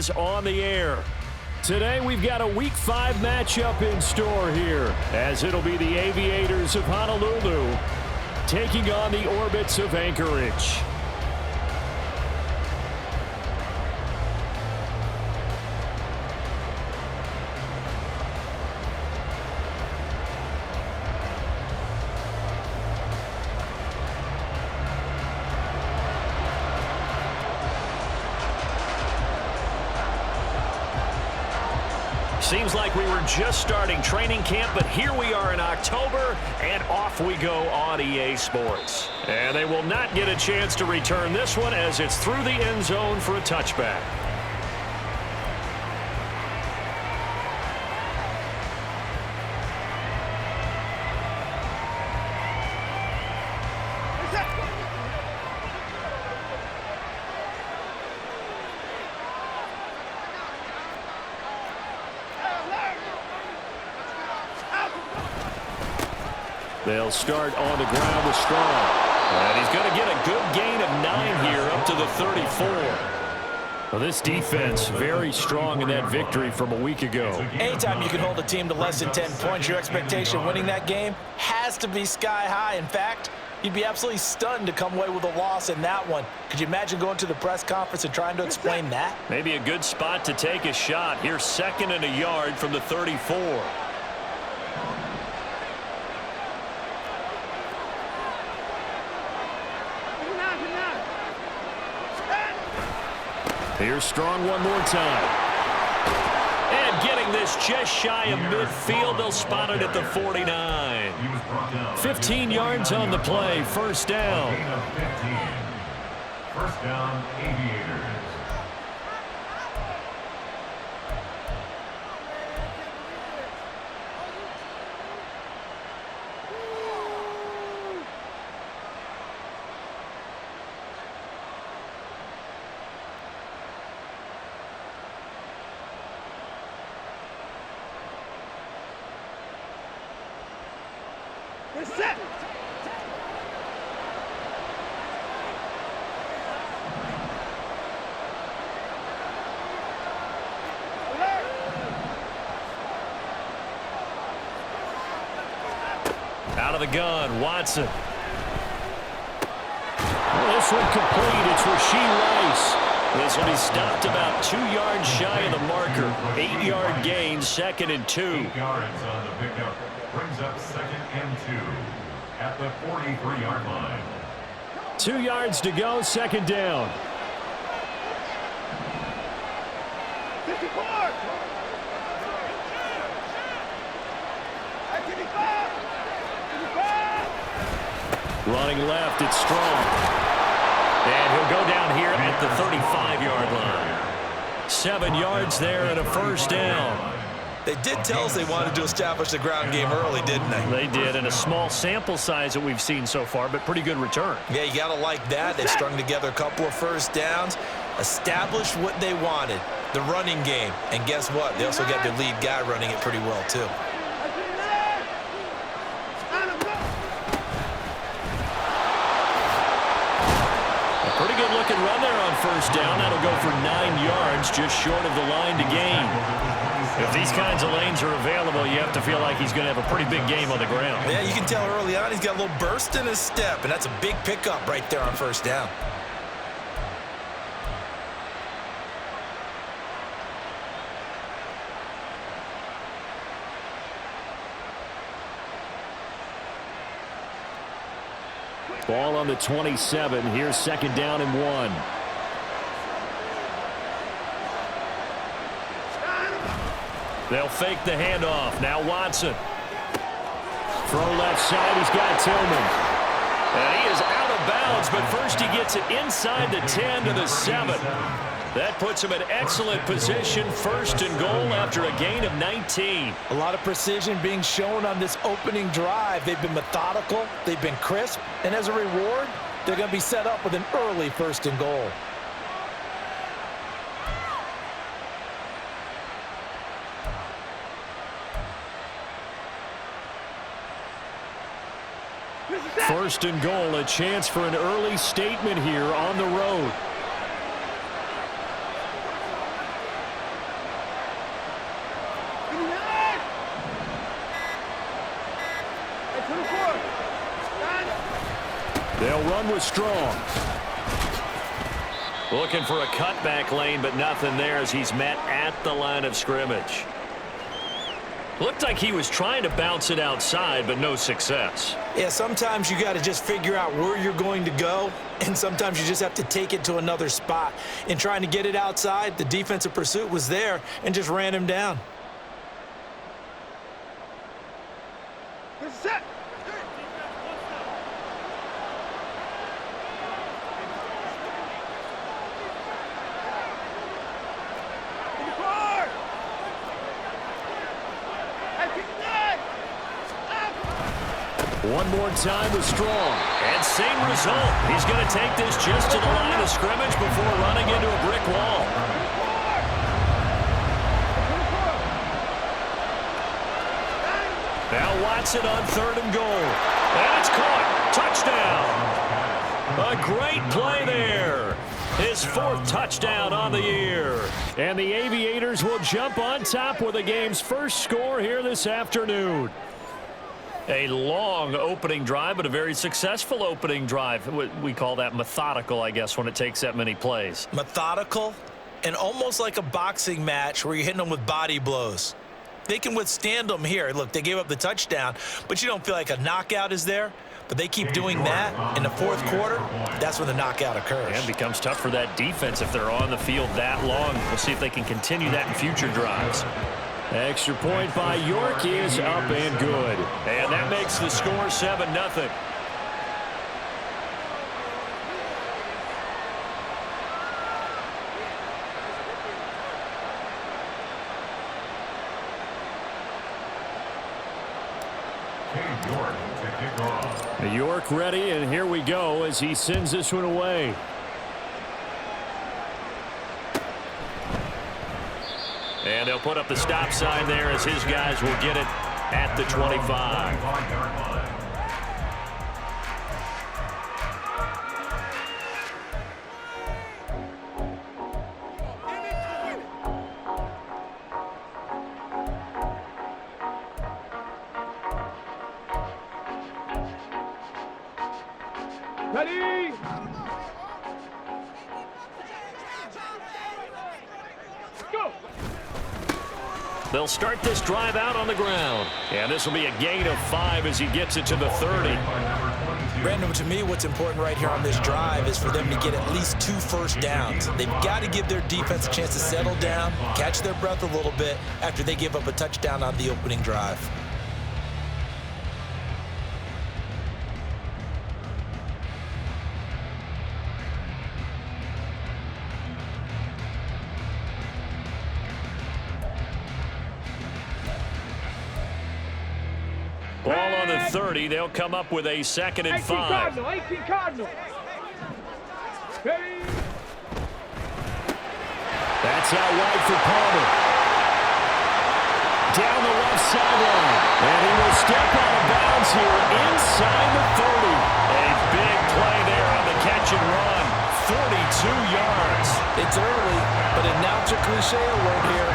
is on the air. Today we've got a Week 5 matchup in store here, as it'll be the Aviators of Honolulu taking on the Orbits of Anchorage. Seems like we were just starting training camp, but here we are in October, and off we go on EA Sports. And they will not get a chance to return this one as it's through the end zone for a touchback. They'll start on the ground with Strong. And he's going to get a good gain of 9 here up to the 34. Well, this defense very strong in that victory from a week ago. Anytime you can hold a team to less than 10 points, your expectation winning that game has to be sky high. In fact, you'd be absolutely stunned to come away with a loss in that one. Could you imagine going to the press conference and trying to explain that? Maybe a good spot to take a shot. Here's 2nd and a yard from the 34. Here's Strong one more time. And getting this just shy of midfield, they'll spot it at the 49. 15 yards on the play, first down. First down, Aviators. Set. Out of the gun, Watson. Well, this one complete. It's Rasheed Rice. This will be stopped about 2 yards shy of the marker. 8-yard gain, 2nd and 2. 8 yards on the pickup. Brings up 2nd and 2 at the 43-yard line. 2 yards to go, 2nd down. 54. Running left, it's Strong. And he'll go down here at the 35-yard line. 7 yards there and a first down. They did tell us they wanted to establish the ground game early, didn't they? They did, and a small sample size that we've seen so far, but pretty good return. Yeah, you got to like that. They strung together a couple of first downs, established what they wanted, the running game. And guess what? They also got their lead guy running it pretty well, too. A pretty good looking run there on first down. That'll go for 9 yards, just short of the line to gain. If these kinds of lanes are available, you have to feel like he's going to have a pretty big game on the ground. Yeah, you can tell early on he's got a little burst in his step, and that's a big pickup right there on first down. Ball on the 27. Here's 2nd down and 1. They'll fake the handoff. Now Watson. Throw left side. He's got Tillman. And he is out of bounds, but first he gets it inside the 10 to the 7. That puts him in excellent position, 1st and goal after a gain of 19. A lot of precision being shown on this opening drive. They've been methodical, they've been crisp, and as a reward, they're going to be set up with an early 1st and goal. First and goal, a chance for an early statement here on the road. They'll run with Strong. Looking for a cutback lane, but nothing there as he's met at the line of scrimmage. Looked like he was trying to bounce it outside, but no success. Yeah, sometimes you got to just figure out where you're going to go, and sometimes you just have to take it to another spot. In trying to get it outside, the defensive pursuit was there and just ran him down. Set. One more time with Strong. And same result. He's going to take this just to the line of scrimmage before running into a brick wall. Now Watson on 3rd and goal. And it's caught. Touchdown. A great play there. His 4th touchdown on the year. And the Aviators will jump on top with the game's first score here this afternoon. A long opening drive, but a very successful opening drive. We call that methodical, I guess, when it takes that many plays. Methodical and almost like a boxing match where you're hitting them with body blows. They can withstand them here. Look, they gave up the touchdown, but you don't feel like a knockout is there. But they keep doing that in the 4th quarter. That's when the knockout occurs. And it becomes tough for that defense if they're on the field that long. We'll see if they can continue that in future drives. Extra point by York is up and good. And that makes the score 7-0. York to kick off. York ready, and here we go as he sends this one away. And they'll put up the stop sign there as his guys will get it at the 25. Ready? Go! They'll start this drive out on the ground. And this will be a gain of 5 as he gets it to the 30. Brandon, to me, what's important right here on this drive is for them to get at least 2 first downs. They've got to give their defense a chance to settle down, catch their breath a little bit after they give up a touchdown on the opening drive. Ball on the 30. They'll come up with a 2nd and 5. 18 Cardinal. Ready? That's out wide for Palmer. Down the left sideline. And he will step out of bounds here inside the 30. A big play there on the catch and run. 42 yards. It's early, but announcer cliche alert here.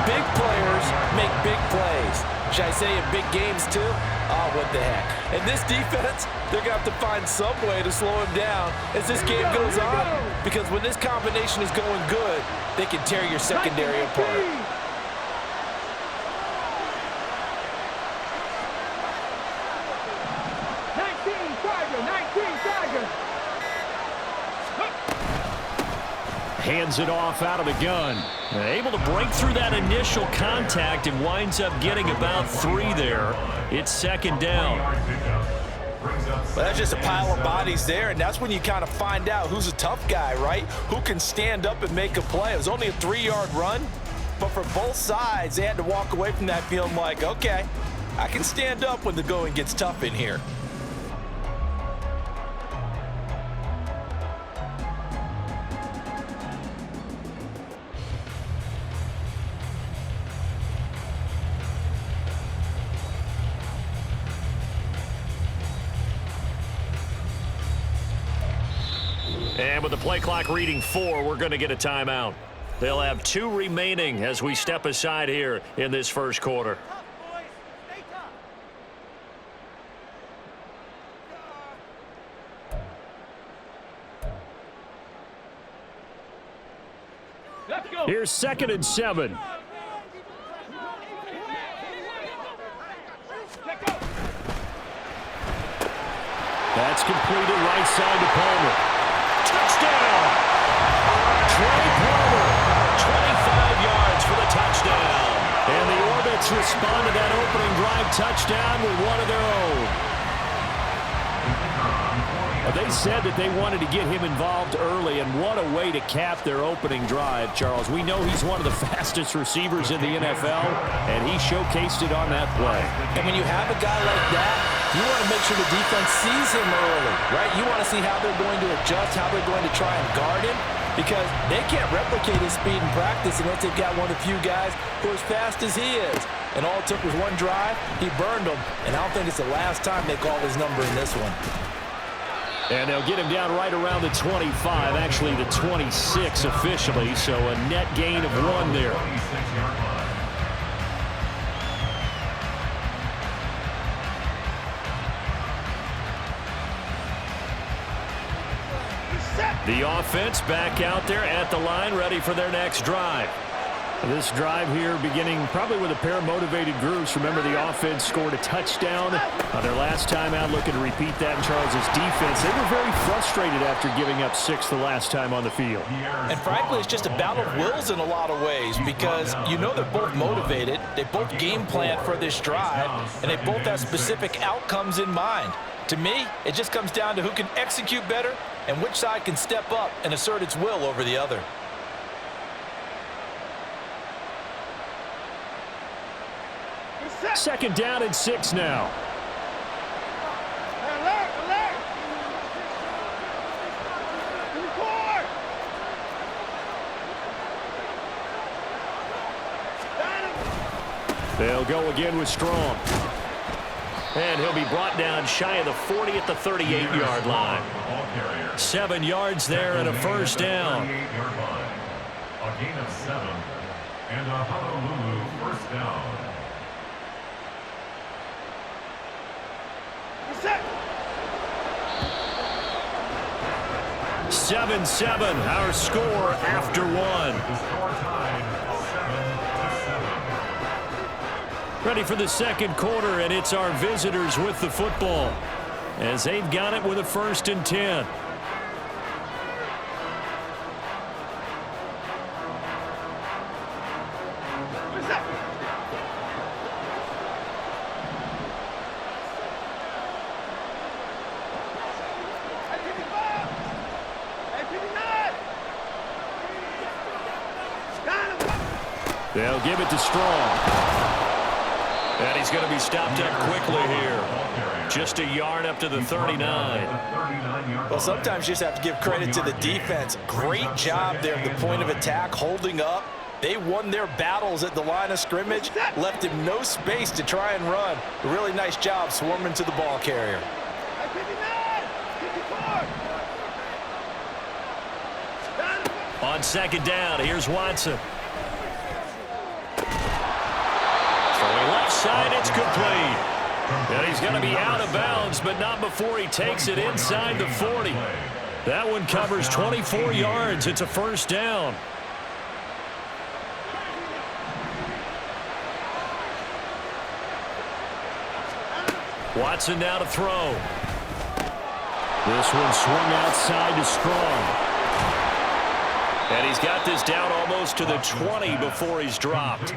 Big players make big plays. Should I say in big games too? Oh, what the heck. And this defense, they're going to have to find some way to slow him down as this game goes on. Because when this combination is going good, they can tear your secondary apart. Hands it off out of the gun. Able to break through that initial contact and winds up getting about 3 there. It's 2nd down. Well, that's just a pile of bodies there, and that's when you kind of find out who's a tough guy, right? Who can stand up and make a play. It was only a 3-yard run, but for both sides, they had to walk away from that feeling like, okay, I can stand up when the going gets tough in here. And with the play clock reading 4, we're going to get a timeout. They'll have 2 remaining as we step aside here in this first quarter. Here's 2nd and 7. That's completed right side to Palmer. Touchdown! Trey Palmer, 25 yards for the touchdown. And the Orbits respond to that opening drive touchdown with one of their own. They said that they wanted to get him involved early, and what a way to cap their opening drive, Charles. We know he's one of the fastest receivers in the NFL, and he showcased it on that play. And when you have a guy like that, you want to make sure the defense sees him early, right? You want to see how they're going to adjust, how they're going to try and guard him, because they can't replicate his speed in practice unless they've got one of the few guys who are as fast as he is. And all it took was one drive. He burned them, and I don't think it's the last time they called his number in this one. And they'll get him down right around the 25, actually the 26 officially, so a net gain of 1 there. The offense back out there at the line, ready for their next drive. This drive here beginning probably with a pair of motivated groups. Remember, the offense scored a touchdown on their last time out. Looking to repeat that in Charles's defense. They were very frustrated after giving up 6 the last time on the field. And frankly, it's just a battle of wills in a lot of ways, because you know they're both motivated. They both game plan for this drive, and they both have specific outcomes in mind. To me, it just comes down to who can execute better and which side can step up and assert its will over the other. Second down and 6 now. They'll go again with Strong. And he'll be brought down shy of the 40 at the 38-yard line. 7 yards there and a first down. A gain of 7 and a Honolulu first down. 7-7, our score after 1. The score tied 7-7. Ready for the second quarter, and it's our visitors with the football as they've got it with a 1st and 10. They'll give it to Strong. And he's going to be stopped up quickly here. Just a yard up to the 39. Well, sometimes you just have to give credit to the defense. Great job there at the point of attack, holding up. They won their battles at the line of scrimmage, left him no space to try and run. A really nice job swarming to the ball carrier. On second down, here's Watson. Throwing left side, it's complete. And he's going to be out of bounds, but not before he takes it inside the 40. That one covers 24 yards. It's a first down. Watson now to throw. This one swung outside to Strong. And he's got this down almost to the 20 before he's dropped.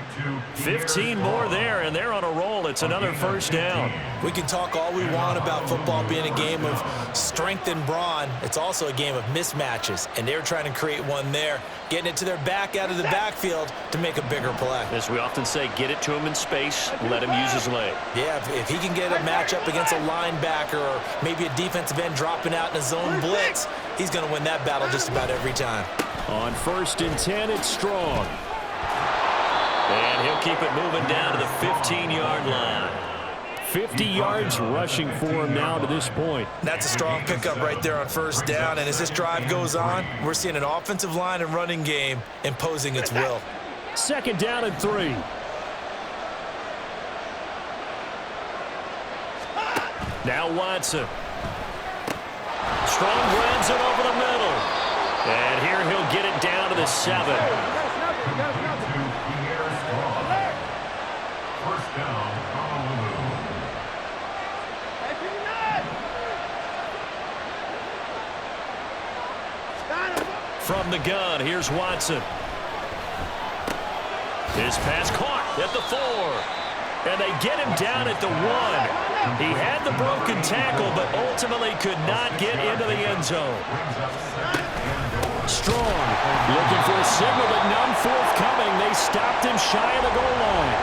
15 more there, and they're on a roll. It's another first down. We can talk all we want about football being a game of strength and brawn. It's also a game of mismatches, and they're trying to create one there, getting it to their back out of the backfield to make a bigger play. As we often say, get it to him in space, let him use his leg. Yeah, if he can get a matchup against a linebacker or maybe a defensive end dropping out in a zone blitz, he's going to win that battle just about every time. On 1st and 10, it's Strong. And he'll keep it moving down to the 15-yard line. 50 yards rushing for him now to this point. That's a strong pickup right there on first down. And as this drive goes on, we're seeing an offensive line and running game imposing its will. 2nd down and 3. Now Watson. Strong grabs it over the middle. And here he'll get it down to the 7. from the gun. Here's Watson. His pass caught at the 4. And they get him down at the 1. He had the broken tackle, but ultimately could not get into the end zone. Strong looking for a signal, but none forthcoming. They stopped him shy of the goal line.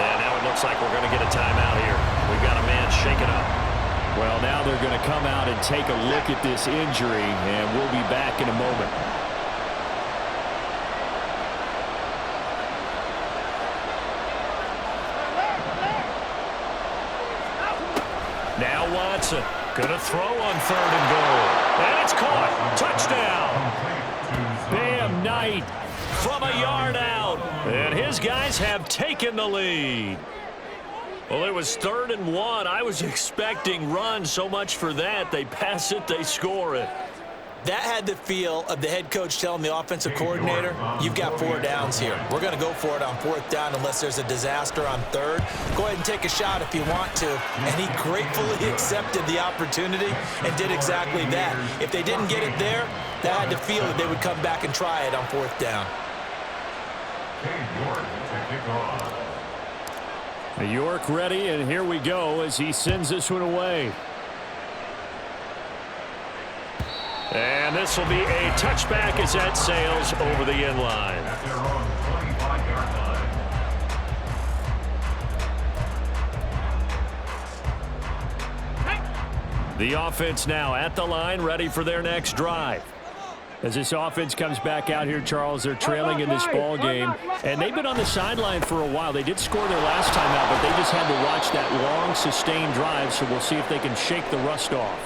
And now it looks like we're going to get a timeout here. We've got a man shaken up. Well, now they're going to come out and take a look at this injury, and we'll be back in a moment. Now Watson going to throw on 3rd and goal. And it's caught. Touchdown. Bam Knight From a yard out. And his guys have taken the lead. Well, it was 3rd and 1. I was expecting run. So much for that. They pass it, they score it. That had the feel of the head coach telling the offensive coordinator, you've got 4 downs here. We're going to go for it on 4th down unless there's a disaster on 3rd. Go ahead and take a shot if you want to. And he gratefully accepted the opportunity and did exactly that. If they didn't get it there, that had the feel that they would come back and try it on 4th down. York ready, and here we go as he sends this one away. And this will be a touchback as that sails over the end line. At their own 25-yard line. The offense now at the line, ready for their next drive. As this offense comes back out here, Charles, they're trailing in this ball game, and they've been on the sideline for a while. They did score their last time out, but they just had to watch that long, sustained drive, so we'll see if they can shake the rust off.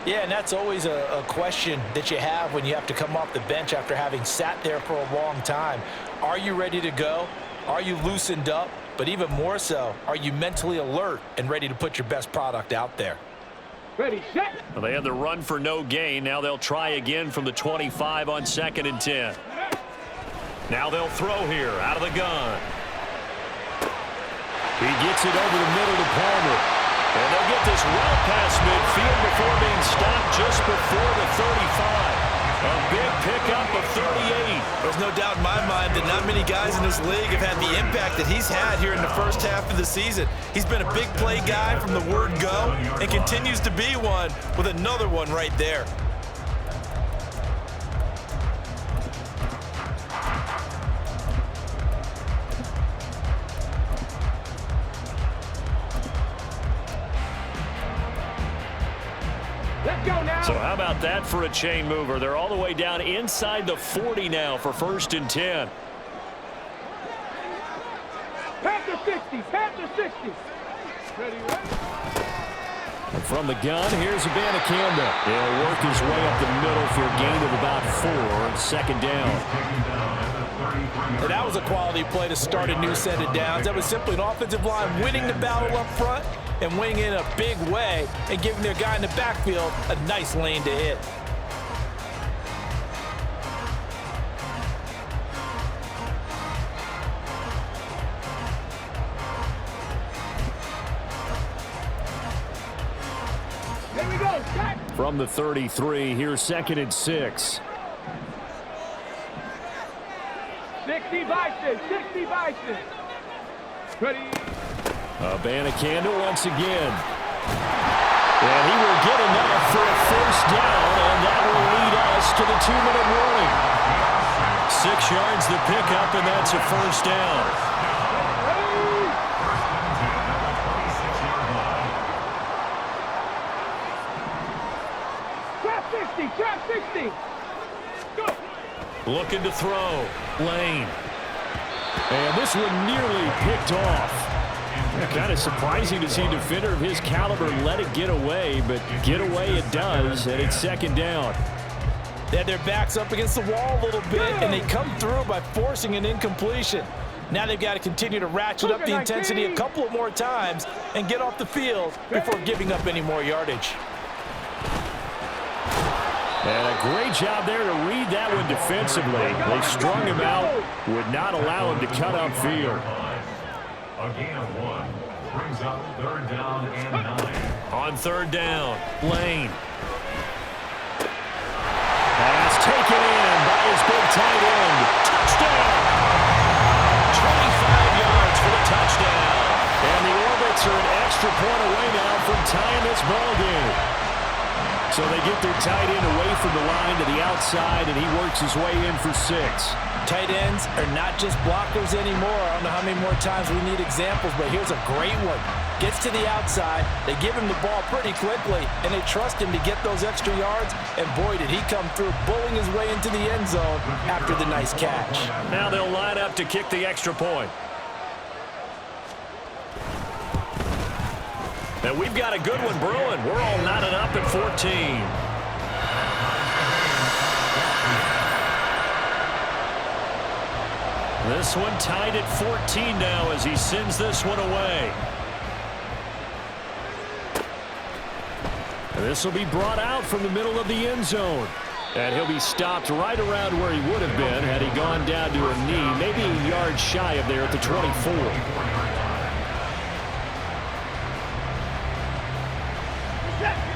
Yeah, and that's always a question that you have when you have to come off the bench after having sat there for a long time. Are you ready to go? Are you loosened up? But even more so, are you mentally alert and ready to put your best product out there? Ready, set. Well, they had the run for no gain. Now they'll try again from the 25 on 2nd and 10. Now they'll throw here out of the gun. He gets it over the middle to Palmer. And they'll get this well past midfield before being stopped just before the 35. A big pickup of 38. There's no doubt in my mind that not many guys in this league have had the impact that he's had here in the first half of the season. He's been a big play guy from the word go and continues to be one with another one right there. Let's go now. So how about that for a chain mover? They're all the way down inside the 40 now for 1st and 10. Panther 60, Panther 60. Ready, ready. From the gun, here's Abanikanda. He'll work his way up the middle for a gain of about 4, 2nd down. And that was a quality play to start a new set of downs. That was simply an offensive line winning the battle up front and winning in a big way and giving their guy in the backfield a nice lane to hit. Here we go, set. From the 33, here's 2nd and 6. 60 Bison, 60 Bison. Ready. Abanikanda once again. And he will get enough for a 1st down, and that will lead us to the 2-minute warning. 6 yards the pickup, and that's a 1st down. Trap 60. Go. Looking to throw. Lane. And this one nearly picked off. Kind of surprising to see a defender of his caliber let it get away, but get away it does, and it's 2nd down. They had their backs up against the wall a little bit, and they come through by forcing an incompletion. Now they've got to continue to ratchet up the intensity a couple of more times and get off the field before giving up any more yardage. And a great job there to read that one defensively. They strung him out, would not allow him to cut upfield. A gain of 1 brings up 3rd down and 9. On 3rd down, Lane. Pass taken in by his big tight end. Touchdown! 25 yards for the touchdown. And the Orbits are an extra point away now from tying this ball game. So they get their tight end away from the line to the outside, and he works his way in for 6. Tight ends are not just blockers anymore. I don't know how many more times we need examples, but here's a great one. Gets to the outside, they give him the ball pretty quickly, and they trust him to get those extra yards, and boy, did he come through, bullying his way into the end zone after the nice catch. Now they'll line up to kick the extra point. And we've got a good one brewing. We're all knotted up at 14. This one tied at 14 now as he sends this one away. And this will be brought out from the middle of the end zone. And he'll be stopped right around where he would have been had he gone down to a knee, maybe a yard shy of there at the 24.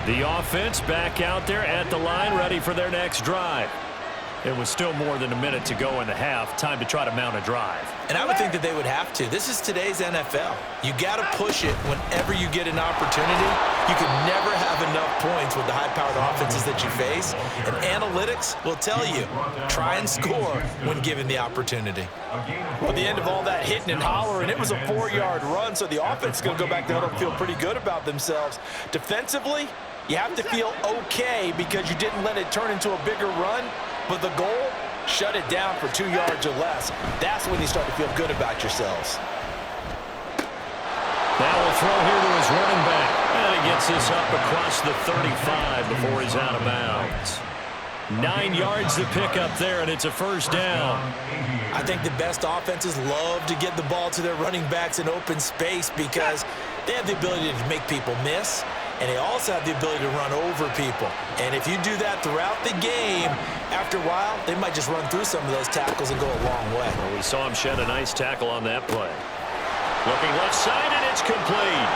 The offense back out there at the line, ready for their next drive. It was still more than a minute to go in the half. Time to try to mount a drive. And I would think that they would have to. This is today's NFL. You got to push it whenever you get an opportunity. You can never have enough points with the high-powered offenses that you face. And analytics will tell you, try and score when given the opportunity. Well, at the end of all that hitting and hollering, it was a 4-yard run, so the offense is going to go back to huddle and feel pretty good about themselves. Defensively, you have to feel okay because you didn't let it turn into a bigger run. But the goal, shut it down for 2 yards or less. That's when you start to feel good about yourselves. Now we'll throw here to his running back. And he gets this up across the 35 before he's out of bounds. 9 yards to pick up there, and it's a first down. I think the best offenses love to get the ball to their running backs in open space because they have the ability to make people miss. And they also have the ability to run over people. And if you do that throughout the game, after a while, they might just run through some of those tackles and go a long way. Well, we saw him shed a nice tackle on that play. Looking left side, and it's complete.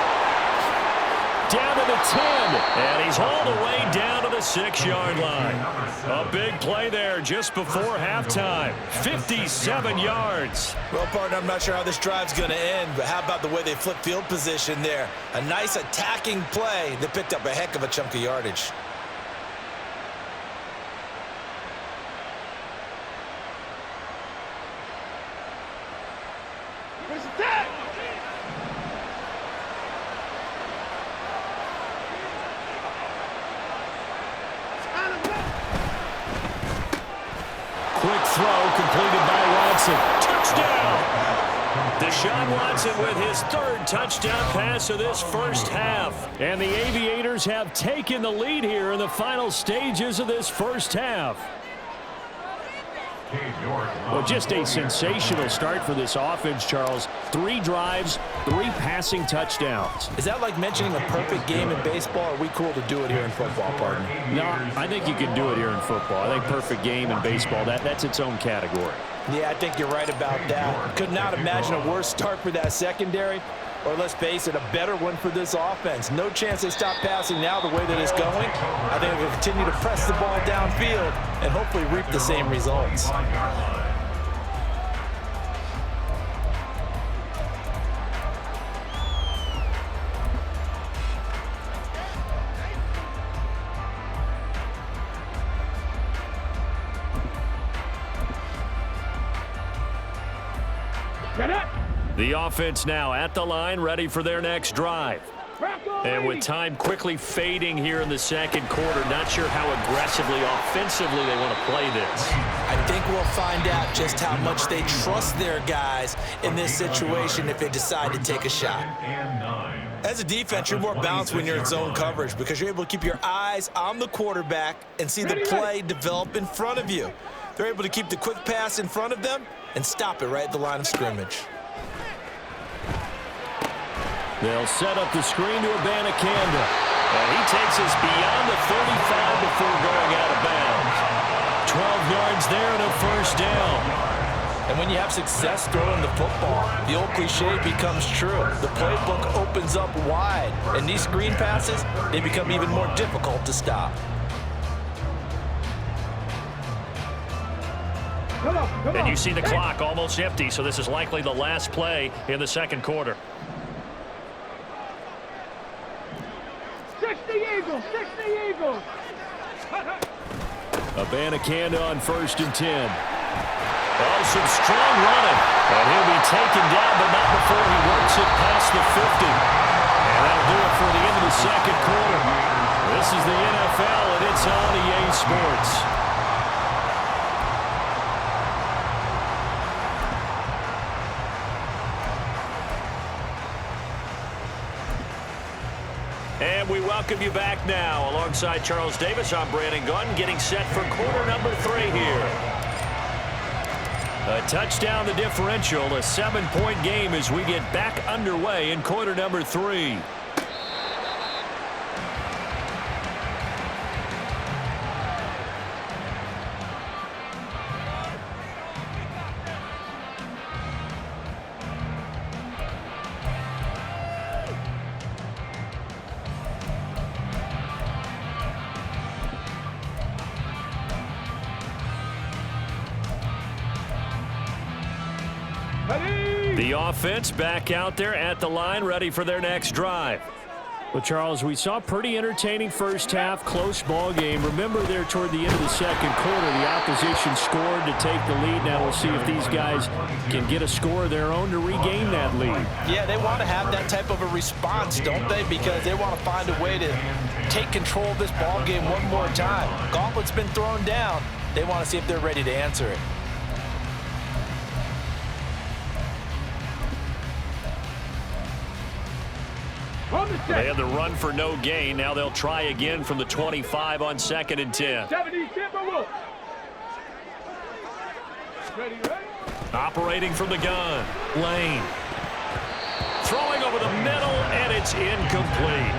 Down to the 10, and he's hauled away down to the 6-yard line. A big play there just before halftime. 57 yards. Well, partner, I'm not sure how this drive's going to end, but how about the way they flip field position there? A nice attacking play that picked up a heck of a chunk of yardage. Quick throw completed by Watson. Touchdown! Deshaun Watson with his 3rd touchdown pass of this first half. And the Aviators have taken the lead here in the final stages of this first half. Well, just a sensational start for this offense, Charles. 3 drives, 3 passing touchdowns. Is that like mentioning a perfect game in baseball, or are we cool to do it here in football, partner? No, I think you can do it here in football. I think perfect game in baseball, that's its own category. Yeah, I think you're right about that. Could not imagine a worse start for that secondary, or let's face it, a better one for this offense. No chance they stop passing now the way that it's going. I think they'll continue to press the ball downfield and hopefully reap the same results. The offense now at the line, ready for their next drive. And with time quickly fading here in the second quarter, not sure how aggressively, offensively they want to play this. I think we'll find out just how much they trust their guys in this situation if they decide to take a shot. As a defense, you're more balanced when you're in zone coverage because you're able to keep your eyes on the quarterback and see the play develop in front of you. They're able to keep the quick pass in front of them and stop it right at the line of scrimmage. They'll set up the screen to Abanikanda. And he takes us beyond the 35 before going out of bounds. 12 yards there and a first down. And when you have success throwing the football, the old cliche becomes true. The playbook opens up wide, and these screen passes, they become even more difficult to stop. And you see the clock almost empty, so this is likely the last play in the second quarter. 60 Eagles, 60 Eagles. Abanikanda on 1st and 10. Oh, some strong running. And he'll be taken down, but not before he works it past the 50. And that'll do it for the end of the second quarter. This is the NFL, and it's on EA Sports. And we welcome you back now. Alongside Charles Davis, I'm Brandon Gunn, getting set for quarter number 3 here. A touchdown the differential, a 7-point game as we get back underway in quarter number 3. The offense back out there at the line, ready for their next drive. Well, Charles, we saw a pretty entertaining first half, close ball game. Remember there toward the end of the second quarter, the opposition scored to take the lead. Now we'll see if these guys can get a score of their own to regain that lead. Yeah, they want to have that type of a response, don't they? Because they want to find a way to take control of this ball game one more time. Gauntlet's been thrown down. They want to see if they're ready to answer it. They had the run for no gain. Now they'll try again from the 25 on 2nd and 10. 70 Timberwolves. Ready. Operating from the gun. Lane. Throwing over the middle, and it's incomplete.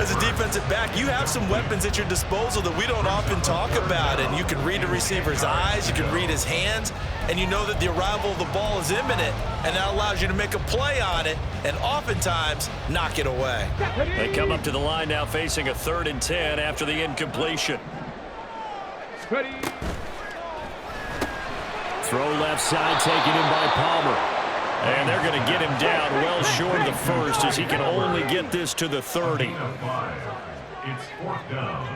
As a defensive back, you have some weapons at your disposal that we don't often talk about. And you can read a receiver's eyes, you can read his hands, and you know that the arrival of the ball is imminent, and that allows you to make a play on it and oftentimes knock it away. They come up to the line now facing a 3rd and 10 after the incompletion. Ready. Throw left side taken in by Palmer. And they're going to get him down well short of the first as he can only get this to the 30. It's 4th down.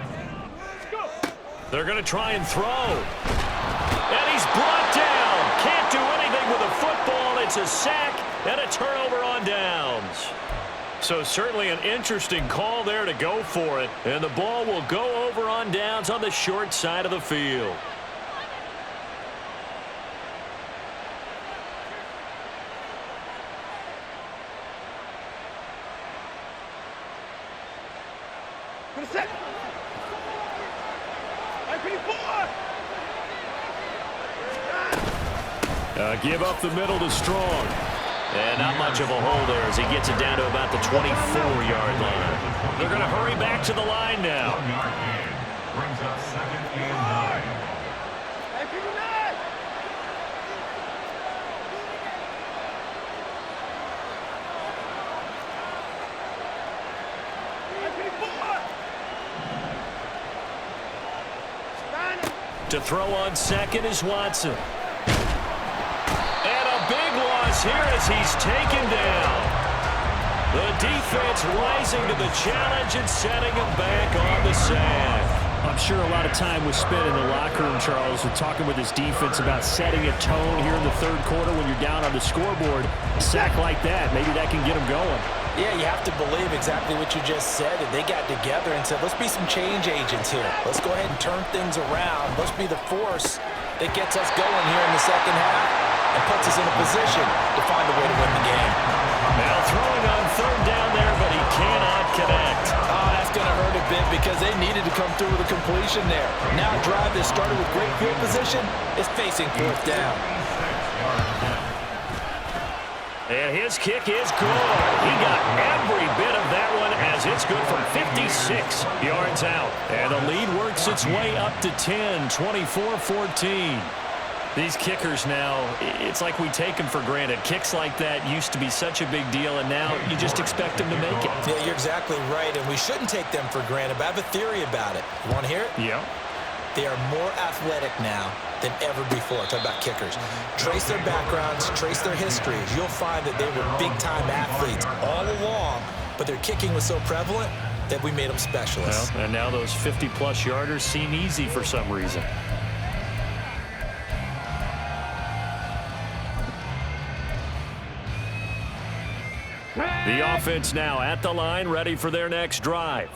They're going to try and throw. And he's brought down. Can't do anything with a football. It's a sack and a turnover on downs. So certainly an interesting call there to go for it. And the ball will go over on downs on the short side of the field. Give up the middle to Strong. And not much of a hole there as he gets it down to about the 24-yard line. They're going to hurry back to the line now. 1-yard gain brings up 2nd and 9. To throw on 2nd is Watson. And a big loss here as he's taken down. The defense rising to the challenge and setting him back on the sack. I'm sure a lot of time was spent in the locker room, Charles, and talking with his defense about setting a tone here in the 3rd quarter when you're down on the scoreboard. A sack like that, maybe that can get him going. Yeah, you have to believe exactly what you just said, that they got together and said, let's be some change agents here. Let's go ahead and turn things around. Let's be the force that gets us going here in the second half and puts us in a position to find a way to win the game. Now throwing on 3rd down there, but he cannot connect. Oh, that's going to hurt a bit because they needed to come through with a completion there. Now a drive that started with great field position is facing 4th down. And his kick is good. He got every bit of that one as it's good from 56 yards out. And the lead works its way up to 10, 24-14. These kickers now, it's like we take them for granted. Kicks like that used to be such a big deal, and now you just expect them to make it. Yeah, you're exactly right, and we shouldn't take them for granted, but I have a theory about it. You want to hear it? Yeah. They are more athletic now than ever before. Talk about kickers. Trace their backgrounds, trace their histories. You'll find that they were big-time athletes all along, but their kicking was so prevalent that we made them specialists. Well, and now those 50-plus yarders seem easy for some reason. The offense now at the line, ready for their next drive.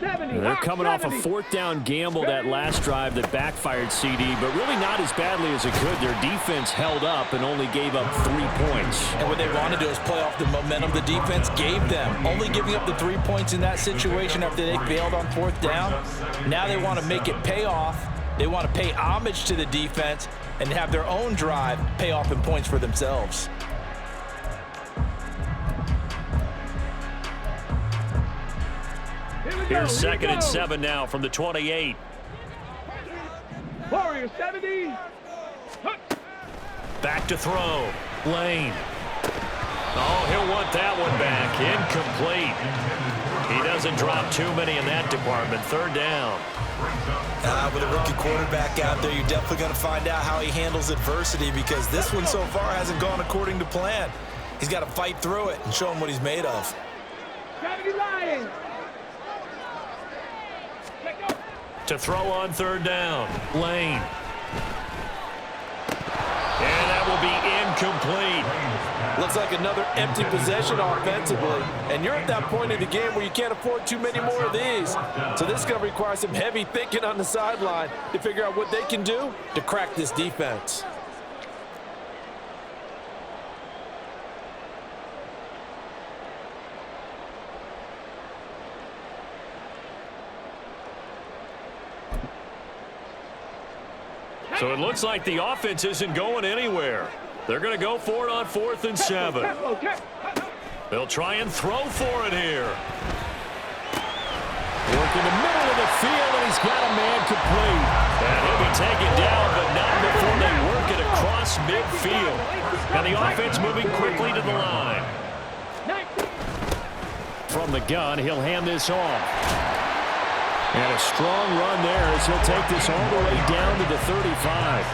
They're coming off a fourth down gamble that last drive that backfired, CD, but really not as badly as it could. Their defense held up and only gave up 3 points. And what they want to do is play off the momentum the defense gave them. Only giving up the 3 points in that situation after they failed on fourth down. Now they want to make it pay off. They want to pay homage to the defense and have their own drive pay off in points for themselves. Here's 2nd and 7 now from the 28. Warrior 70. Back to throw. Lane. Oh, he'll want that one back. Incomplete. He doesn't drop too many in that department. 3rd down. With a rookie quarterback out there, you're definitely going to find out how he handles adversity, because this one so far hasn't gone according to plan. He's got to fight through it and show him what he's made of. 70 Lions. To throw on 3rd down. Lane. And that will be incomplete. Looks like another empty possession offensively. And you're at that point in the game where you can't afford too many more of these. So this is going to require some heavy thinking on the sideline to figure out what they can do to crack this defense. So it looks like the offense isn't going anywhere. They're going to go for it on 4th and 7. They'll try and throw for it here. Work in the middle of the field, and he's got a man complete. And he'll be taken down, but not before they work it across midfield. And the offense moving quickly to the line. From the gun, he'll hand this off. And a strong run there as he'll take this all the way down to the 35.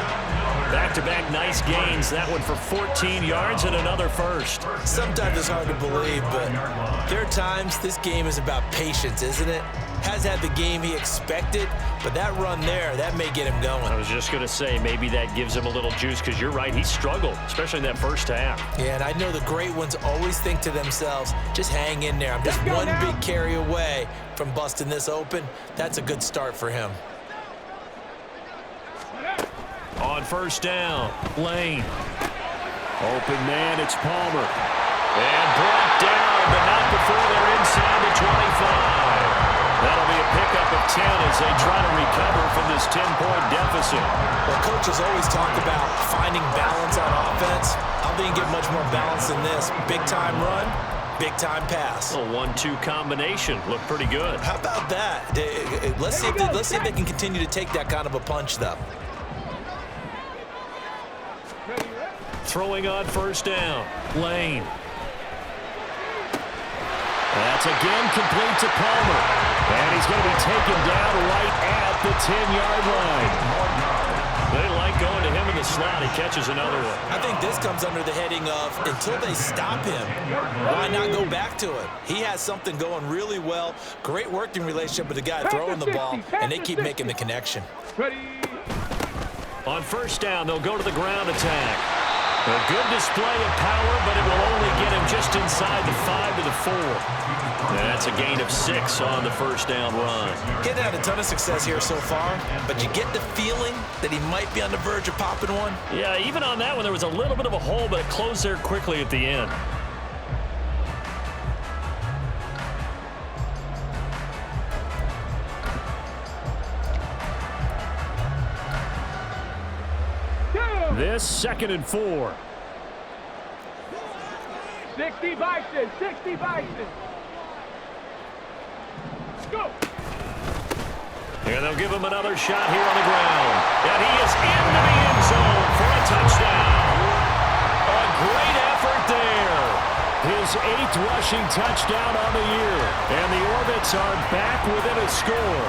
Back-to-back nice gains. That one for 14 yards and another first. Sometimes it's hard to believe, but there are times this game is about patience, isn't it? Has had the game he expected, but that run there, that may get him going. I was just going to say, maybe that gives him a little juice, because you're right, he struggled, especially in that first half. Yeah, and I know the great ones always think to themselves, just hang in there. I'm just one big carry away from busting this open. That's a good start for him. On 1st down, Lane. Open man, it's Palmer. And brought down, but not before they're inside the 25. That'll be a pickup of 10 as they try to recover from this 10-point deficit. Well, coaches always talk about finding balance on offense. I think you get much more balance than this. Big-time run, big-time pass. A 1-2 combination. Looked pretty good. How about that? Let's see if they can continue to take that kind of a punch, though. Throwing on 1st down, Lane. That's again complete to Palmer. And he's going to be taken down right at the 10-yard line. They like going to him in the slot. He catches another one. I think this comes under the heading of, until they stop him, why not go back to it? He has something going really well. Great working relationship with the guy throwing the ball, and they keep making the connection. On 1st down, they'll go to the ground attack. A good display of power, but it will only get him just inside the 5 to the 4. That's a gain of 6 on the 1st down run. Getting had a ton of success here so far, but you get the feeling that he might be on the verge of popping one. Yeah, even on that one, there was a little bit of a hole, but it closed there quickly at the end. This 2nd and 4. 60 Bison, 60 Bison. Go. And they'll give him another shot here on the ground. And he is into the end zone for a touchdown. A great effort there. His 8th rushing touchdown on the year. And the Orbits are back within a score.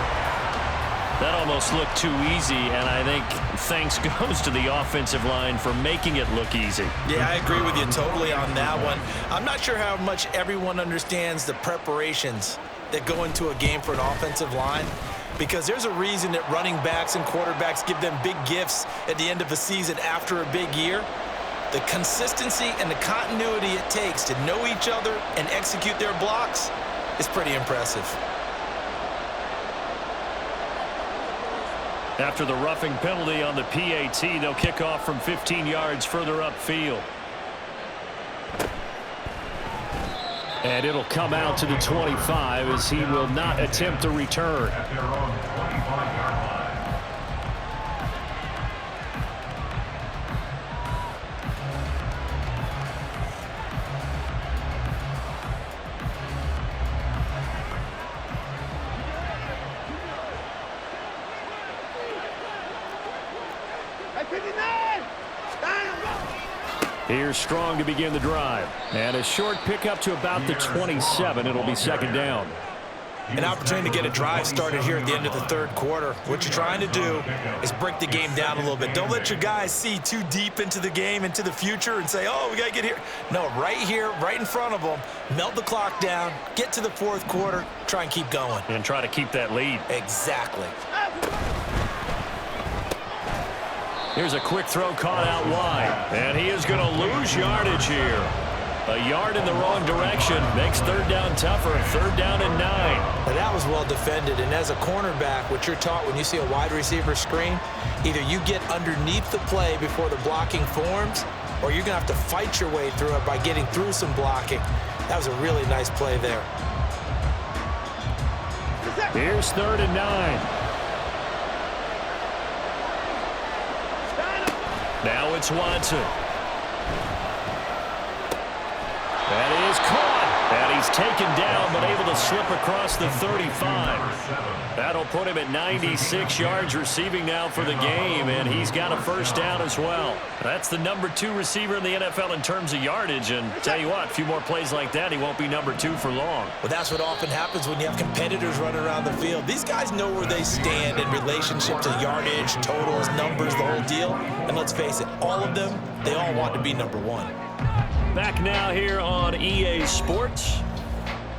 That almost looked too easy, and I think thanks goes to the offensive line for making it look easy. Yeah, I agree with you totally on that one. I'm not sure how much everyone understands the preparations that go into a game for an offensive line, because there's a reason that running backs and quarterbacks give them big gifts at the end of a season after a big year. The consistency and the continuity it takes to know each other and execute their blocks is pretty impressive. After the roughing penalty on the PAT, they'll kick off from 15 yards further upfield. And it'll come out to the 25 as he will not attempt a return. At their own 25-yard line. Here's Strong to begin the drive. And a short pickup to about the 27. It'll be second down. An opportunity to get a drive started here at the end of the third quarter. What you're trying to do is break the game down a little bit. Don't let your guys see too deep into the game, into the future, and say, oh, we got to get here. No, right here, right in front of them, melt the clock down, get to the fourth quarter, try and keep going. And try to keep that lead. Exactly. Here's a quick throw caught out wide. And he is going to lose yardage here. A yard in the wrong direction makes third down tougher. Third down and 9. Now that was well defended, and as a cornerback, what you're taught when you see a wide receiver screen, either you get underneath the play before the blocking forms, or you're going to have to fight your way through it by getting through some blocking. That was a really nice play there. Here's third and 9. Now it's Watson. That is caught. And he's taken down, but able to slip across the 35. That'll put him at 96 yards receiving now for the game, and he's got a first down as well. That's the number 2 receiver in the NFL in terms of yardage, and tell you what, a few more plays like that, he won't be number 2 for long. Well, that's what often happens when you have competitors running around the field. These guys know where they stand in relationship to yardage, totals, numbers, the whole deal. And let's face it, all of them, they all want to be number 1. Back now here on EA Sports.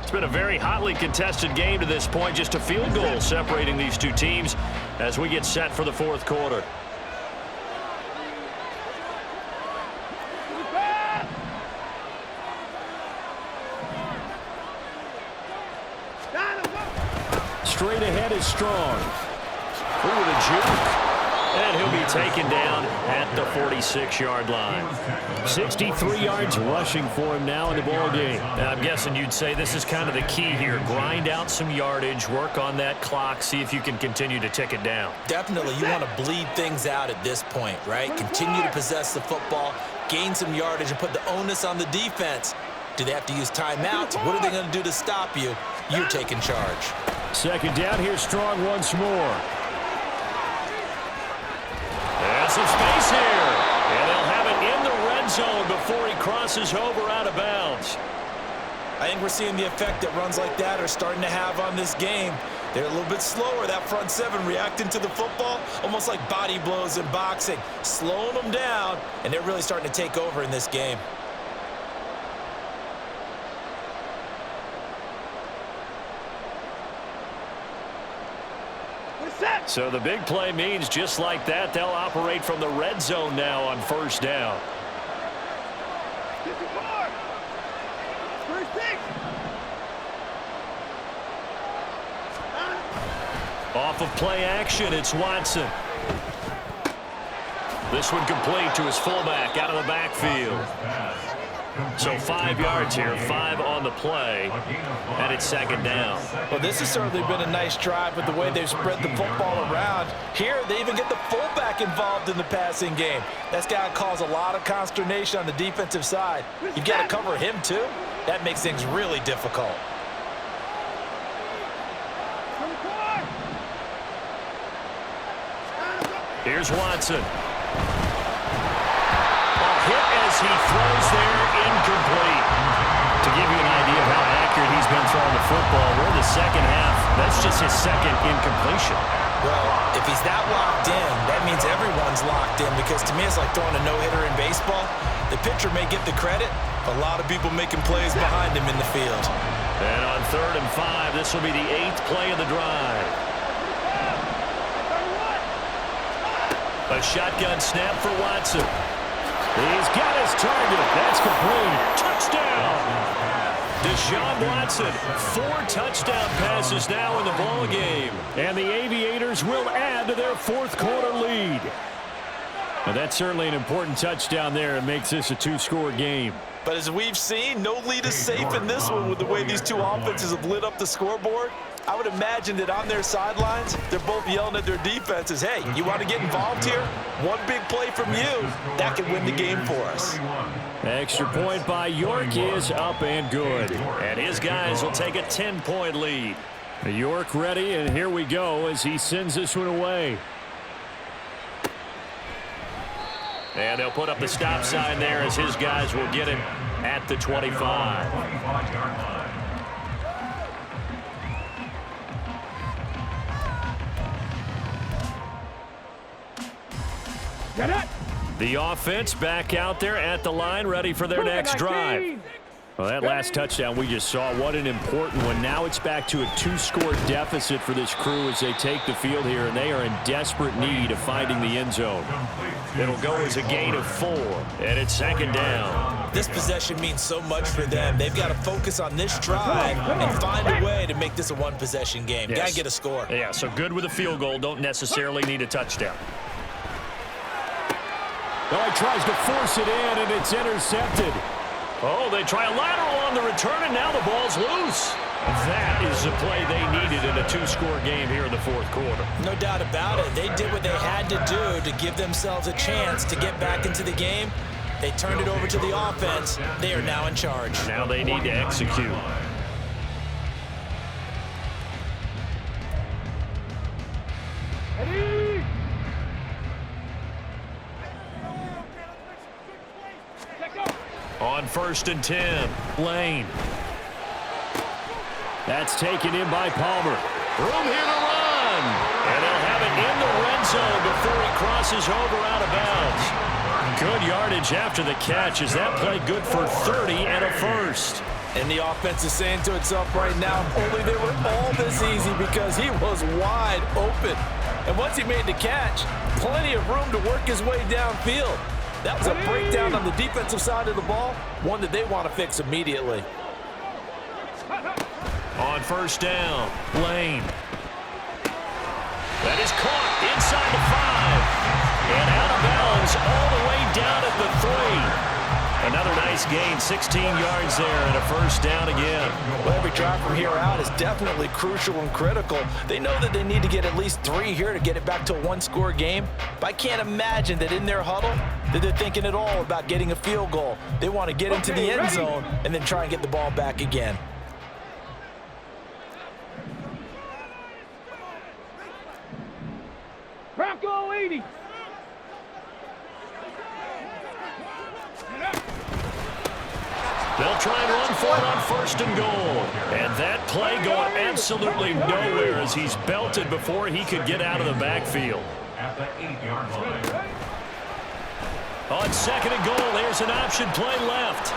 It's been a very hotly contested game to this point. Just a field goal separating these two teams as we get set for the fourth quarter. Straight ahead is Strong. Ooh, the juke. And he'll be taken down at the 46-yard line. 63 yards rushing for him now in the ball game. Now, I'm guessing you'd say this is kind of the key here. Grind out some yardage, work on that clock, see if you can continue to tick it down. Definitely, you want to bleed things out at this point, right? Continue to possess the football, gain some yardage, and put the onus on the defense. Do they have to use timeouts? What are they going to do to stop you? You're taking charge. Second down, here's Strong once more. There's some space here. And they'll have it in the red zone before he crosses over out of bounds. I think we're seeing the effect that runs like that are starting to have on this game. They're a little bit slower, that front seven, reacting to the football, almost like body blows in boxing, slowing them down, and they're really starting to take over in this game. So the big play means just like that, they'll operate from the red zone now on first down. Off of play action, it's Watson. This one complete to his fullback out of the backfield. So 5 yards here, 5 on the play, and it's second down. Well, this has certainly been a nice drive with the way they've spread the football around. Here, they even get the fullback involved in the passing game. That's got to cause a lot of consternation on the defensive side. You've got to cover him, too. That makes things really difficult. Here's Watson. Hit as he throws there, incomplete. To give you an idea of how accurate he's been throwing the football, we're in the second half. That's just his second incompletion. Well, if he's that locked in, that means everyone's locked in, because to me it's like throwing a no-hitter in baseball. The pitcher may get the credit, but a lot of people making plays behind him in the field. And on 3rd and 5, this will be the 8th play of the drive. A shotgun snap for Watson. He's got his target. That's complete. Touchdown! Deshaun Watson, 4 touchdown passes now in the ball game. And the Aviators will add to their 4th quarter lead. Now, that's certainly an important touchdown there. It makes this a 2-score game. But as we've seen, no lead is safe in this one with the way these two offenses have lit up the scoreboard. I would imagine that on their sidelines, they're both yelling at their defenses, hey, you want to get involved here? One big play from you, that could win the game for us. Extra point by York is up and good. And his guys will take a 10-point lead. York ready, and here we go as he sends this one away. And they'll put up the stop sign there as his guys will get him at the 25. Get it! The offense back out there at the line, ready for their next drive. Well, that last touchdown we just saw, what an important one. Now it's back to a 2-score deficit for this crew as they take the field here, and they are in desperate need of finding the end zone. It'll go as a gain of 4, and it's 2nd down. This possession means so much for them. They've got to focus on this drive and find a way to make this a one-possession game. Yes. Got to get a score. Yeah, so good with a field goal. Don't necessarily need a touchdown. Oh, he tries to force it in, and it's intercepted. Oh, they try a lateral on the return, and now the ball's loose. That is the play they needed in a 2-score game here in the 4th quarter. No doubt about it. They did what they had to do to give themselves a chance to get back into the game. They turned it over to the offense. They are now in charge. Now they need to execute. Ready? On 1st and 10, Lane. That's taken in by Palmer. Room here to run. And they'll have it in the red zone before he crosses over out of bounds. Good yardage after the catch. Is that play good for 30 and a first? And the offense is saying to itself right now, only they were all this easy because he was wide open. And once he made the catch, plenty of room to work his way downfield. That was a breakdown on the defensive side of the ball, one that they want to fix immediately. On 1st down, Lane. That is caught inside the 5. And out of bounds all the way down at the 3. Another nice gain, 16 yards there, and a 1st down again. Well, every drive from here out is definitely crucial and critical. They know that they need to get at least 3 here to get it back to a 1-score game. But I can't imagine that in their huddle that they're thinking at all about getting a field goal. They want to get into the end zone and then try and get the ball back again. Bronco 80. They'll try and run for it on 1st and goal. And that play going absolutely nowhere as he's belted before he could get out of the backfield. At the 8-yard line. On 2nd and goal, there's an option play left.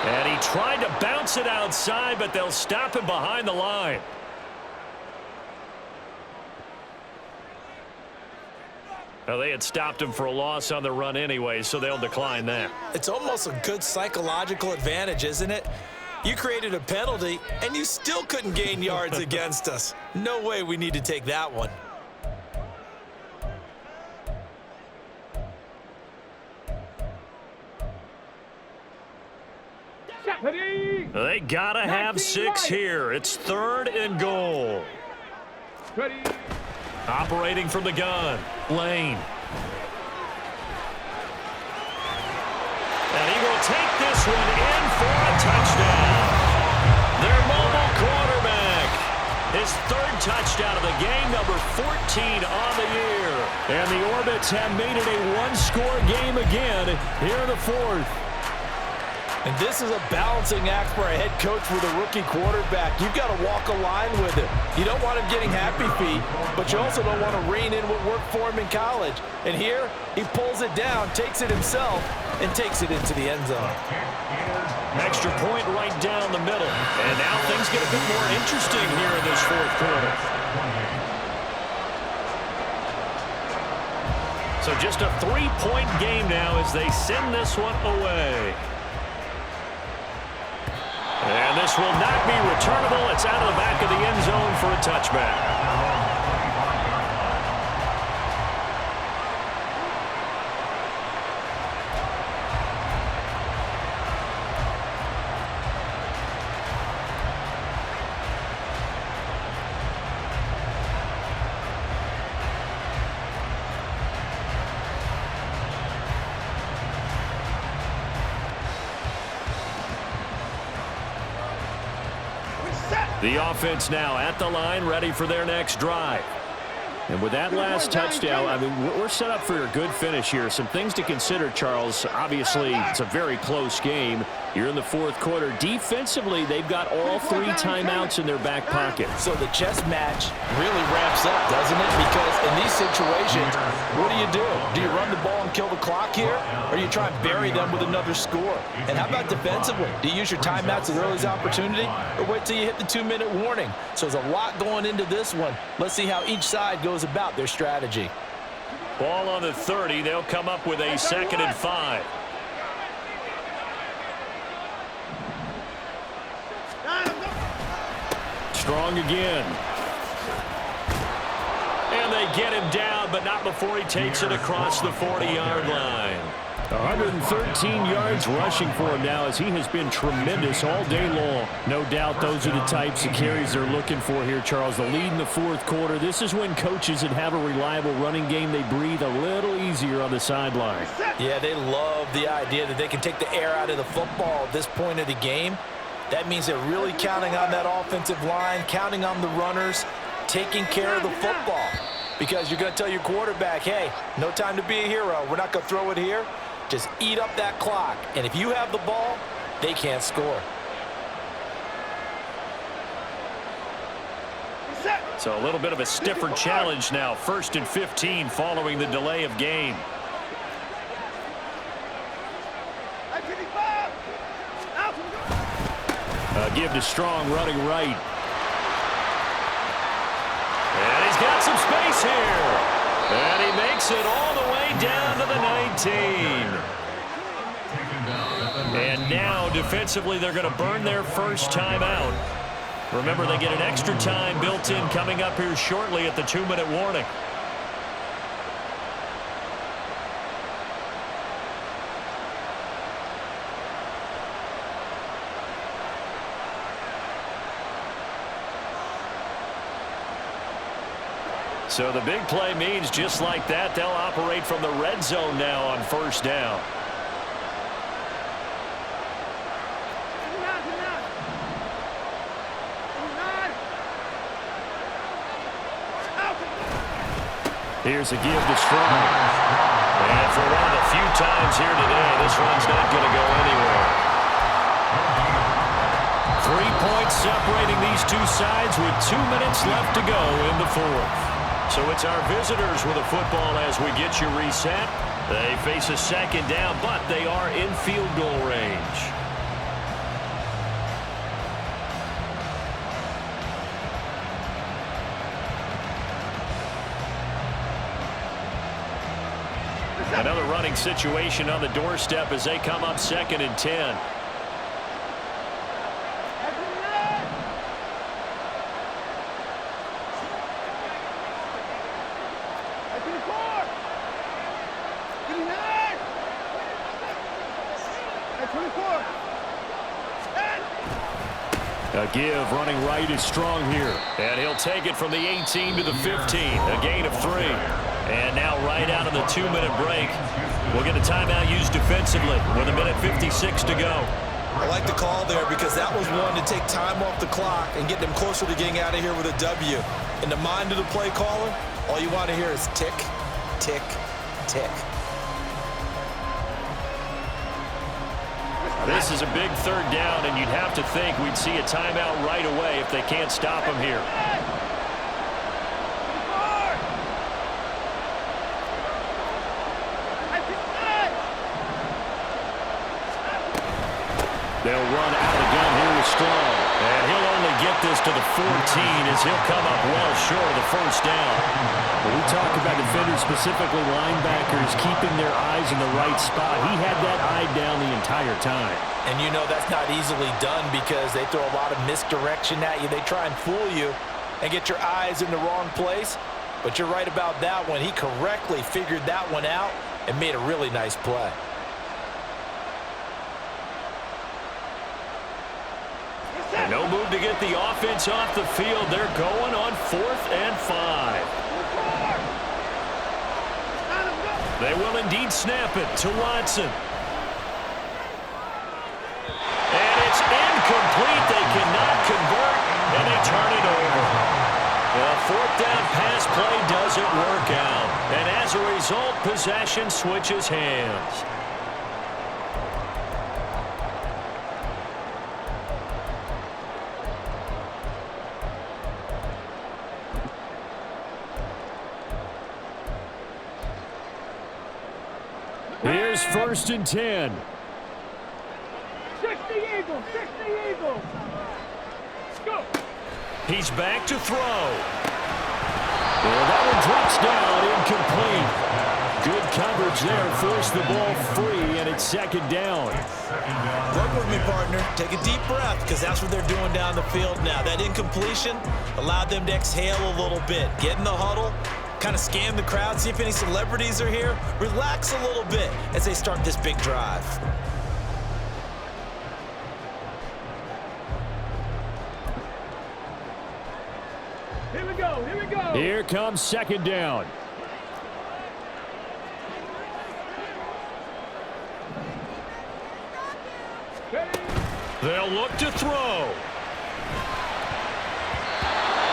And he tried to bounce it outside, but they'll stop him behind the line. Well, they had stopped him for a loss on the run anyway, so they'll decline that. It's almost a good psychological advantage, isn't it? You created a penalty, and you still couldn't gain yards against us. No way we need to take that one. They gotta have 6 here. It's 3rd and goal. Ready? Operating from the gun, Lane. And he will take this one in for a touchdown. Their mobile quarterback. His 3rd touchdown of the game, number 14 on the year. And the Orbits have made it a 1-score game again here in the 4th. And this is a balancing act for a head coach with a rookie quarterback. You've got to walk a line with him. You don't want him getting happy feet, but you also don't want to rein in what worked for him in college. And here, he pulls it down, takes it himself, and takes it into the end zone. Extra point right down the middle. And now things get a bit more interesting here in this fourth quarter. So just a 3-point game now as they send this one away. And this will not be returnable. It's out of the back of the end zone for a touchback. The offense now at the line, ready for their next drive. And with that last touchdown, I mean, we're set up for a good finish here. Some things to consider, Charles. Obviously, it's a very close game. You're in the fourth quarter. Defensively, they've got all 3 timeouts in their back pocket. So the chess match really ramps up, doesn't it? Because in these situations, what do? Do you run the ball and kill the clock here? Or do you try and bury them with another score? And how about defensively? Do you use your timeouts as early as opportunity? Or wait till you hit the 2-minute warning? So there's a lot going into this one. Let's see how each side goes about their strategy. Ball on the 30. They'll come up with a 2nd and 5. Strong again. And they get him down, but not before he takes it across the 40-yard line. 113 yards rushing for him now as he has been tremendous all day long. No doubt those are the types of carries they're looking for here, Charles. The lead in the fourth quarter. This is when coaches that have a reliable running game, they breathe a little easier on the sideline. Yeah, they love the idea that they can take the air out of the football at this point of the game. That means they're really counting on that offensive line, counting on the runners, taking care of the football. Because you're going to tell your quarterback, hey, no time to be a hero. We're not going to throw it here. Just eat up that clock. And if you have the ball, they can't score. So a little bit of a stiffer challenge now. 1st and 15 following the delay of game. Give to Strong running right. And he's got some space here. And he makes it all the way down to the 19. And now defensively they're going to burn their first timeout. Remember, they get an extra time built in coming up here shortly at the 2-minute warning. So the big play means just like that, they'll operate from the red zone now on 1st down. Here's a give to Strong. And for one of the few times here today, this one's not going to go anywhere. 3 points separating these two sides with 2 minutes left to go in the fourth. So it's our visitors with a football as we get you reset. They face a 2nd down, but they are in field goal range. Another running situation on the doorstep as they come up 2nd and 10. A give running right is Strong here. And he'll take it from the 18 to the 15. A gain of 3. And now right out of the 2-minute break, we'll get a timeout used defensively with 1:56 to go. I like the call there because that was one to take time off the clock and get them closer to getting out of here with a W. In the mind of the play caller, all you want to hear is tick, tick, tick. This is a big third down, and you'd have to think we'd see a timeout right away if they can't stop him here. They'll run out of the gun here with Strong. And he'll only get this to the 14 as he'll come up well short of the first down. When we talk about defenders, specifically linebackers, keeping their eyes in the right spot, he had that eye down the entire time. And you know that's not easily done because they throw a lot of misdirection at you. They try and fool you and get your eyes in the wrong place. But you're right about that one. He correctly figured that one out and made a really nice play. And no move to get the offense off the field. They're going on 4th and 5. They will indeed snap it to Watson. And it's incomplete. They cannot convert, and they turn it over. The 4th down pass play doesn't work out. And as a result, possession switches hands. Here's 1st and 10. 60 Eagles, 60 Eagles. Go. He's back to throw. Well, that one drops down, incomplete. Good coverage there, forced the ball free, and it's 2nd down. Work with me, partner. Take a deep breath because that's what they're doing down the field now. That incompletion allowed them to exhale a little bit. Get in the huddle. Kind of scan the crowd, see if any celebrities are here. Relax a little bit as they start this big drive. Here we go, here we go. Here comes 2nd down. They'll look to throw.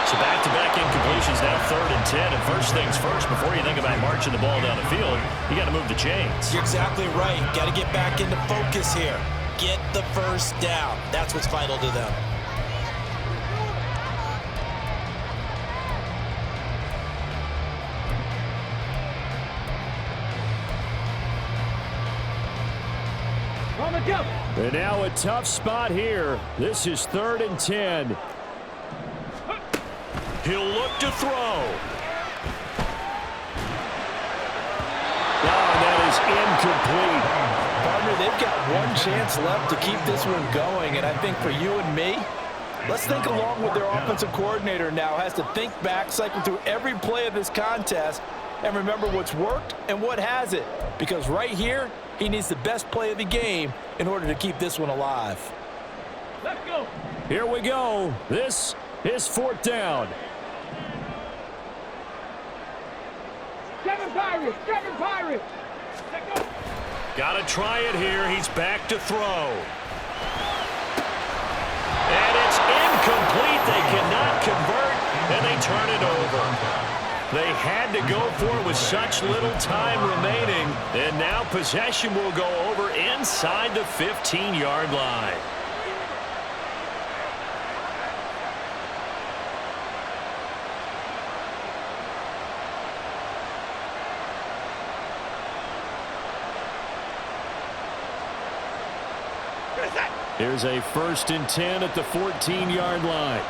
So back-to-back incompletions, now 3rd and 10. And first things first, before you think about marching the ball down the field, you got to move the chains. You're exactly right. Got to get back into focus here. Get the first down. That's what's vital to them. On the jump. And now a tough spot here. This is 3rd and 10. He'll look to throw. Oh, that is incomplete. Partner, they've got one chance left to keep this one going, and I think for you and me, let's think along with their offensive coordinator now. Has to think back, cycle through every play of this contest, and remember what's worked and what hasn't. Because right here, he needs the best play of the game in order to keep this one alive. Let's go. Here we go. This is 4th down. 7 Pirates, 7 Pirates. Let's go. Got to try it here. He's back to throw. And it's incomplete. They cannot convert, and they turn it over. They had to go for it with such little time remaining, and now possession will go over inside the 15-yard line. Here's a 1st and 10 at the 14-yard line.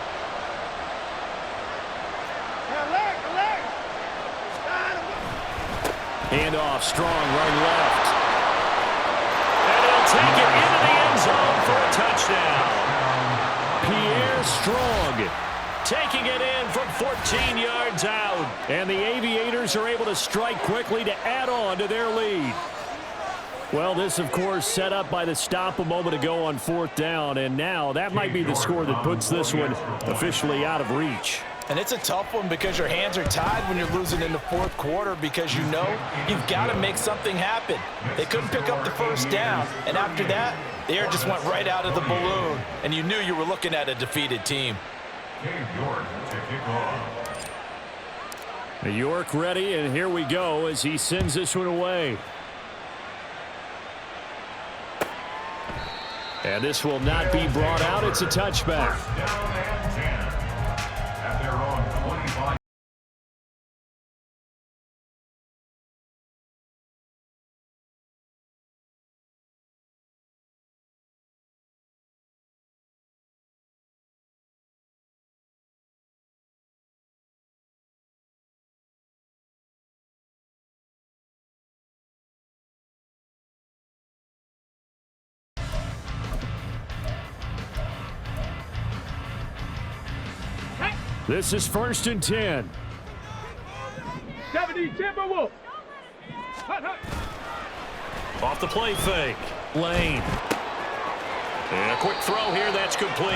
Hand off, Strong, right left. And he'll take it into the end zone for a touchdown. Pierre Strong taking it in from 14 yards out. And the Aviators are able to strike quickly to add on to their lead. Well, this, of course, set up by the stop a moment ago on 4th down, and now that might be the score that puts this one officially out of reach. And it's a tough one because your hands are tied when you're losing in the 4th quarter because you know you've got to make something happen. They couldn't pick up the first down, and after that, the air just went right out of the balloon, and you knew you were looking at a defeated team. York ready, and here we go as he sends this one away. And this will not be brought out. It's a touchback. First down and 10 at their own 25. This is 1st and 10. 70 Timberwolves. Hut, hut. Off the play fake. Lane. And a quick throw here. That's complete.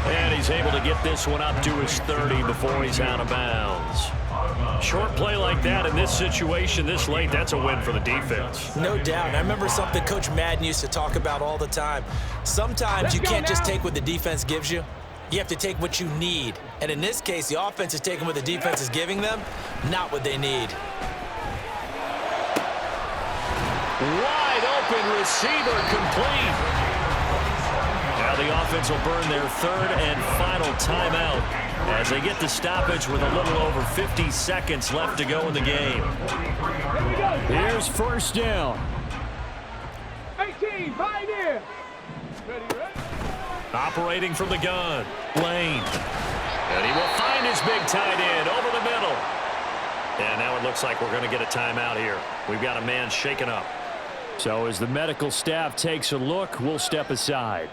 And he's able to get this one up to his 30 before he's out of bounds. Short play like that in this situation this late, that's a win for the defense. No doubt. I remember something Coach Madden used to talk about all the time. Sometimes you can't just take what the defense gives you. You have to take what you need. And in this case, the offense is taking what the defense is giving them, not what they need. Wide open receiver complete. Now the offense will burn their 3rd and final timeout as they get the stoppage with a little over 50 seconds left to go in the game. Here's 1st down. 18, Pioneer. Ready, ready. Operating from the gun. Lane. And he will find his big tight end over the middle. And now it looks like we're going to get a timeout here. We've got a man shaken up. So as the medical staff takes a look, we'll step aside.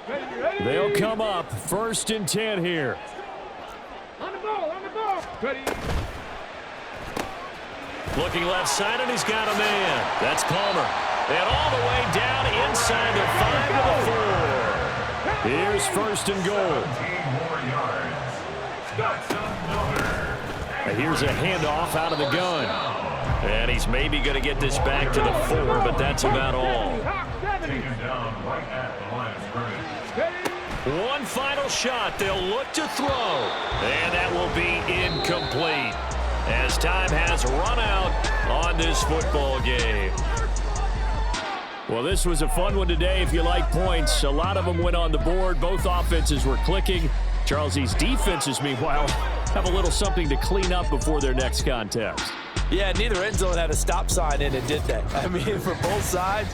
They'll come up 1st and 10 here. On the ball, on the ball. Ready. Looking left side, and he's got a man. That's Palmer. And all the way down inside the 5 to the 4. Here's 1st and goal. 17 more yards. That's another. And here's a handoff out of the gun. And he's maybe going to get this back to the 4, but that's about all. Taken down right at the line of scrimmage. One final shot. They'll look to throw. And that will be incomplete as time has run out on this football game. Well, this was a fun one today if you like points. A lot of them went on the board. Both offenses were clicking. Charles, these defenses, meanwhile, have a little something to clean up before their next contest. Yeah, neither end zone had a stop sign in it, did they? I mean, for both sides,